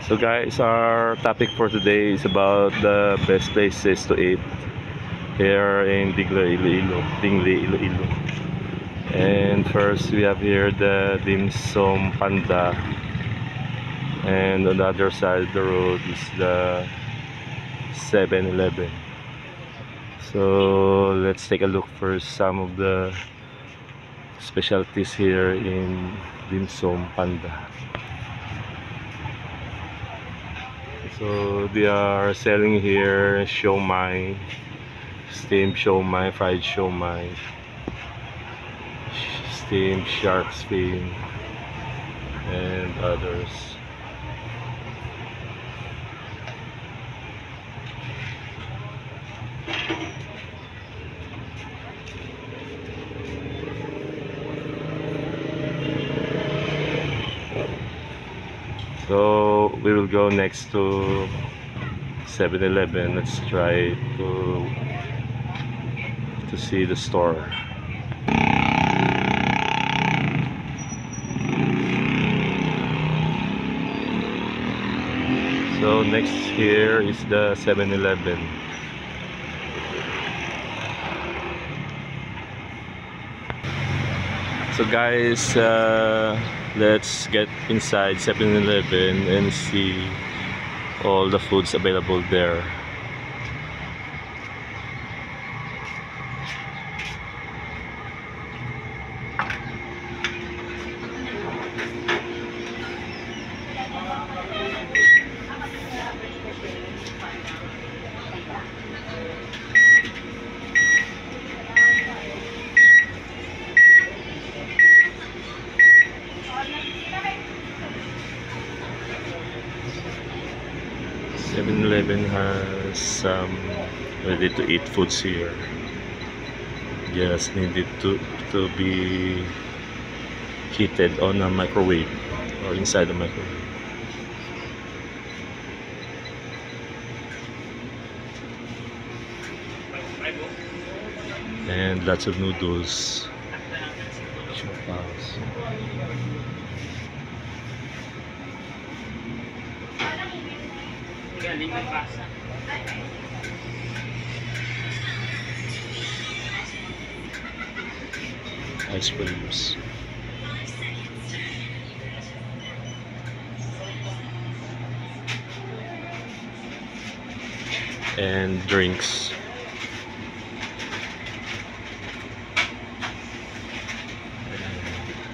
So guys, our topic for today is about the best places to eat here in Dingley, Iloilo. And first we have here the Dim Sum Panda, and on the other side of the road is the 7-Eleven. So let's take a look for some of the specialties here in Dim Sum Panda. So they are selling here siomai, steamed siomai, fried siomai, steamed shark fin, and others. So we will go next to 7-Eleven. Let's try to see the store. So next here is the 7-Eleven. So guys, let's get inside 7-Eleven and see all the foods available there. Seven-Eleven has some ready-to-eat foods here. Just needed to be heated on a microwave or inside the microwave. And lots of noodles. Chupas. Ice creams. And drinks.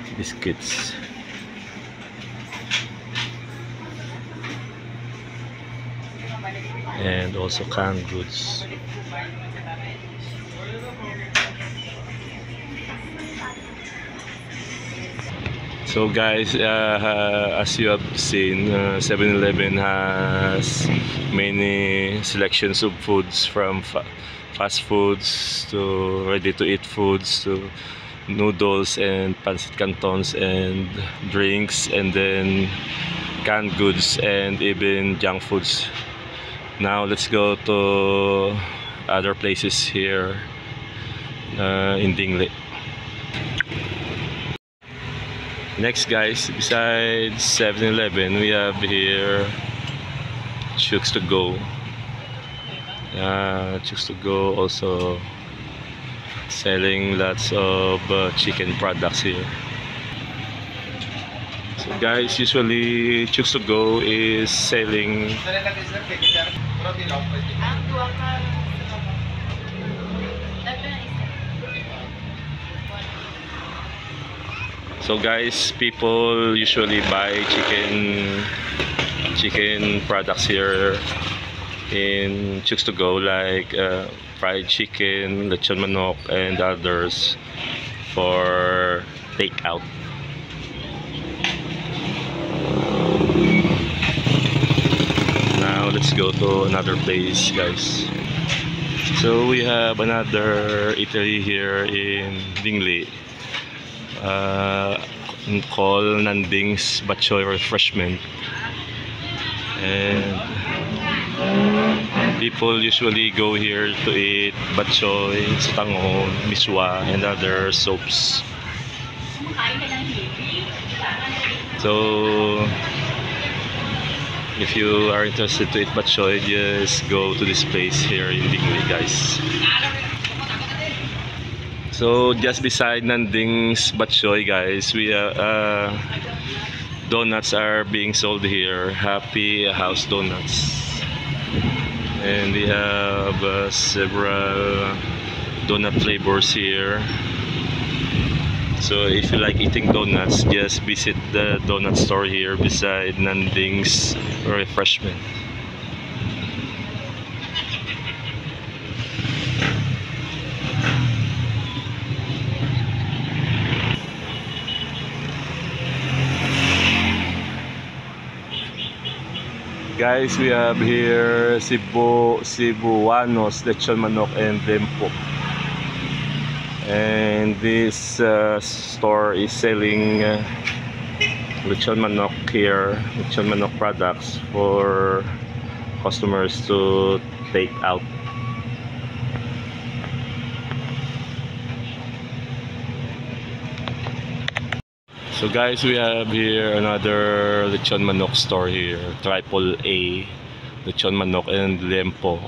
And biscuits. And also canned goods. So guys, as you have seen, 7-Eleven has many selections of foods, from fast foods to ready-to-eat foods to noodles and pancit cantons and drinks, and then canned goods and even junk foods. Now let's go to other places here in Dingley. Next guys, besides 7-Eleven, we have here Chooks to Go. Chooks to Go also selling lots of chicken products here. So guys, usually Chooks to Go is selling so guys, people usually buy chicken products here in Chooks to Go, like fried chicken, lechon manok, and others for takeout. Now let's go to another place guys. So we have another eatery here in Dingley, called Nanding's Batchoy Refreshment, and people usually go here to eat batchoy, tangon, miswa, and other soaps. So If you are interested to eat bok choy, just go to this place here in Dingley, guys. So just beside Nanding's bok choy, guys, we donuts are being sold here. Happy House Donuts, and we have several donut flavors here. So if you like eating donuts, just visit the donut store here beside Nanding's Refreshment. Guys, we have here Cebuanos, lechon manok, and lempo. And this store is selling lechon manok here, lechon manok products for customers to take out. So guys, we have here another lechon manok store here, Triple A, lechon manok and lempo,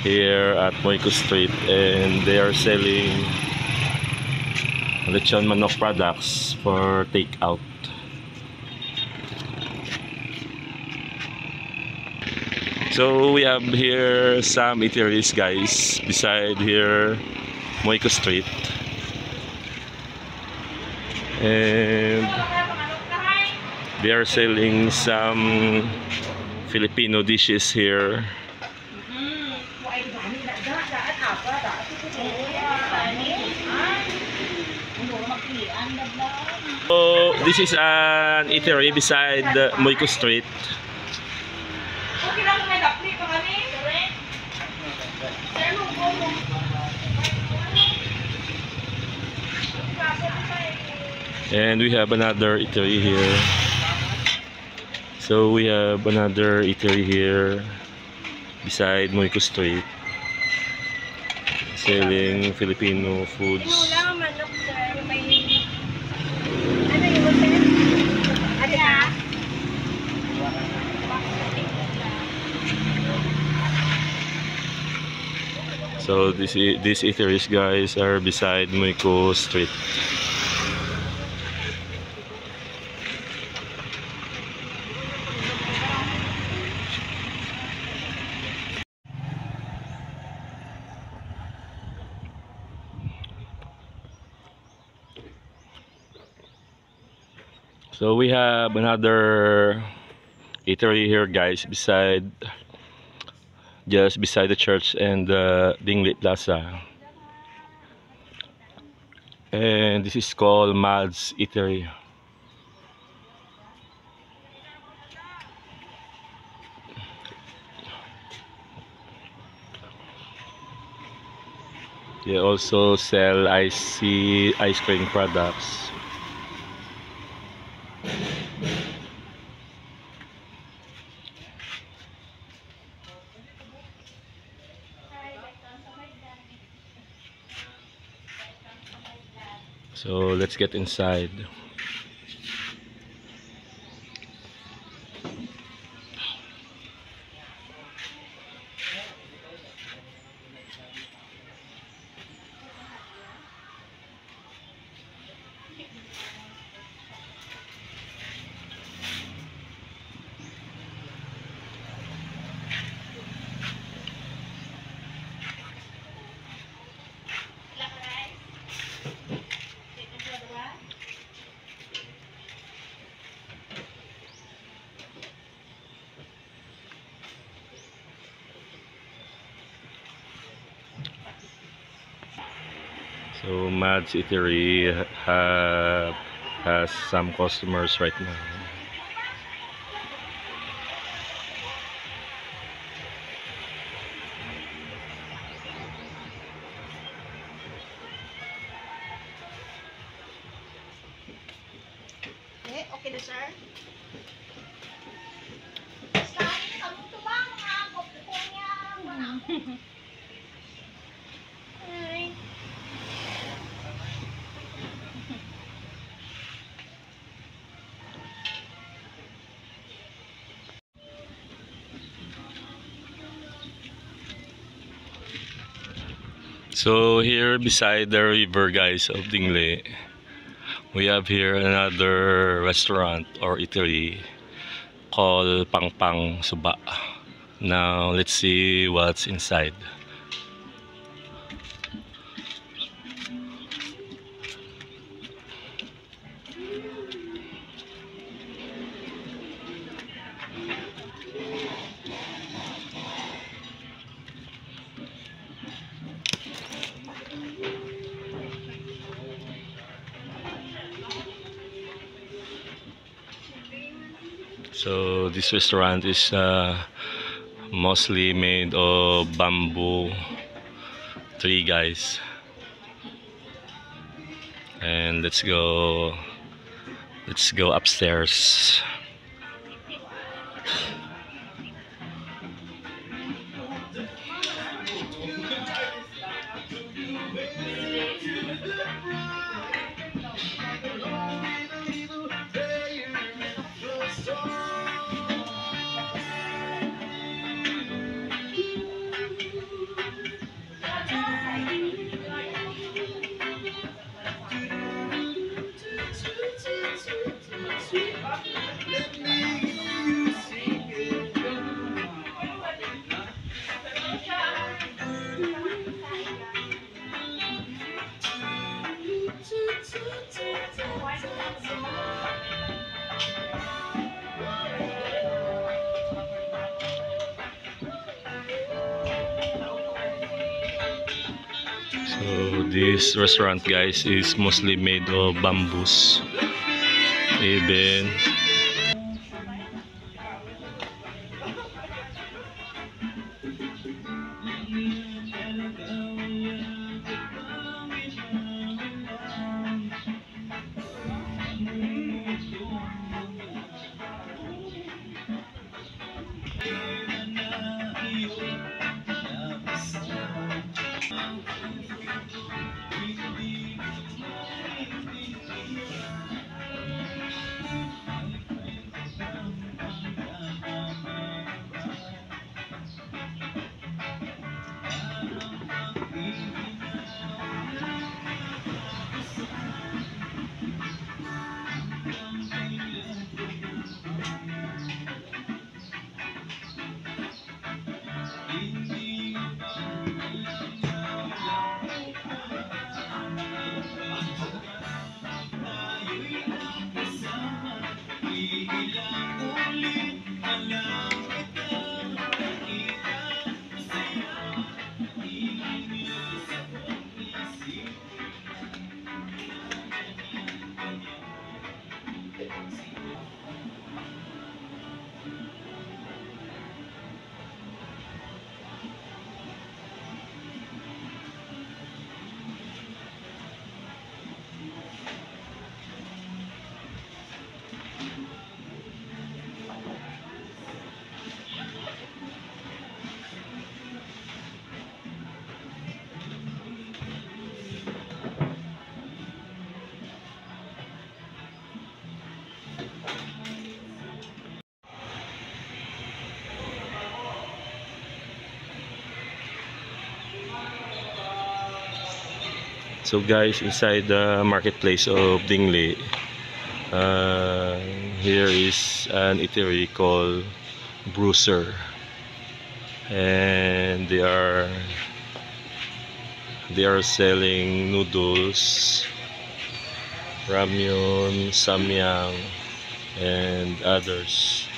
here at Moico Street, and they are selling lechon manok products for takeout. So we have here some eateries, guys, beside here Moico Street. And they are selling some Filipino dishes here. So this is an eatery beside Moico Street. And we have another eatery here. So we have another eatery here beside Moico Street, selling Filipino foods. So these eateries, guys, are beside Moico Street. So we have another eatery here, guys, just beside the church and the Dingley Plaza. And this is called Mads Eatery. They also sell ice cream products. So let's get inside. So Mads Eatery has some customers right now. Okay na, sir? So here beside the river, guys, of Dingle, we have here another restaurant or eatery called Pang Pang Suba. Now let's see what's inside. So this restaurant is mostly made of bamboo tree, guys. And let's go upstairs. So this restaurant, guys, is mostly made of bamboos. Even so, guys, inside the marketplace of Dingle, here is an eatery called Bruiser, and they are selling noodles, ramyun, samyang, and others.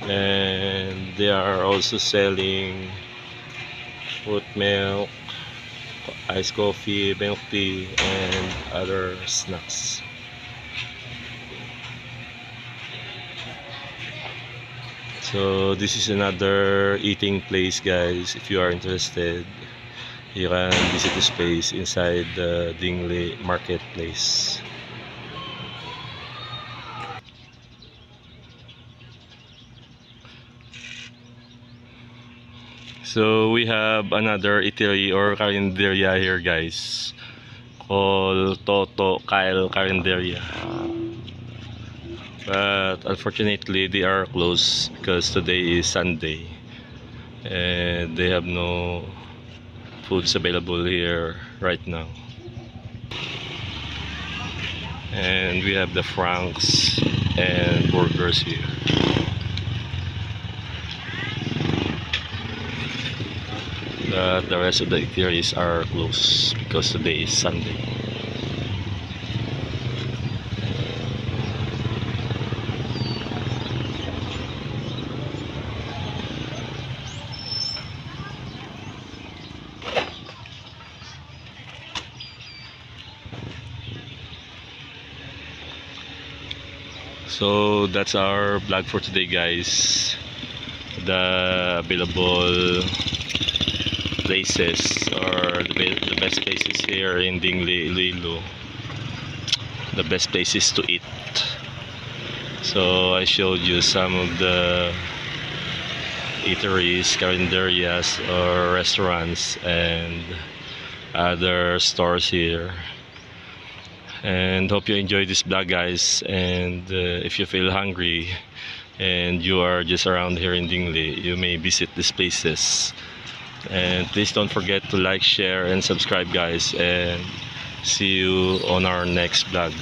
And they are also selling oat milk, iced coffee, milk tea, and other snacks. So this is another eating place, guys. If you are interested, you can visit this place inside the Dingle marketplace. So we have another eatery or carinderia here, guys, called Toto Kyle Carinderia. But unfortunately they are closed because today is Sunday and they have no foods available here right now. And we have the Franks and burgers here. The rest of the eateries are closed because today is Sunday. So that's our vlog for today, guys. The available places or the best places here in Dingley, Iloilo. The best places to eat. So I showed you some of the eateries, carinderias or restaurants and other stores here. And hope you enjoyed this vlog, guys. And if you feel hungry and you are just around here in Dingley, you may visit these places. And please don't forget to like, share and subscribe, guys, and see you on our next vlog.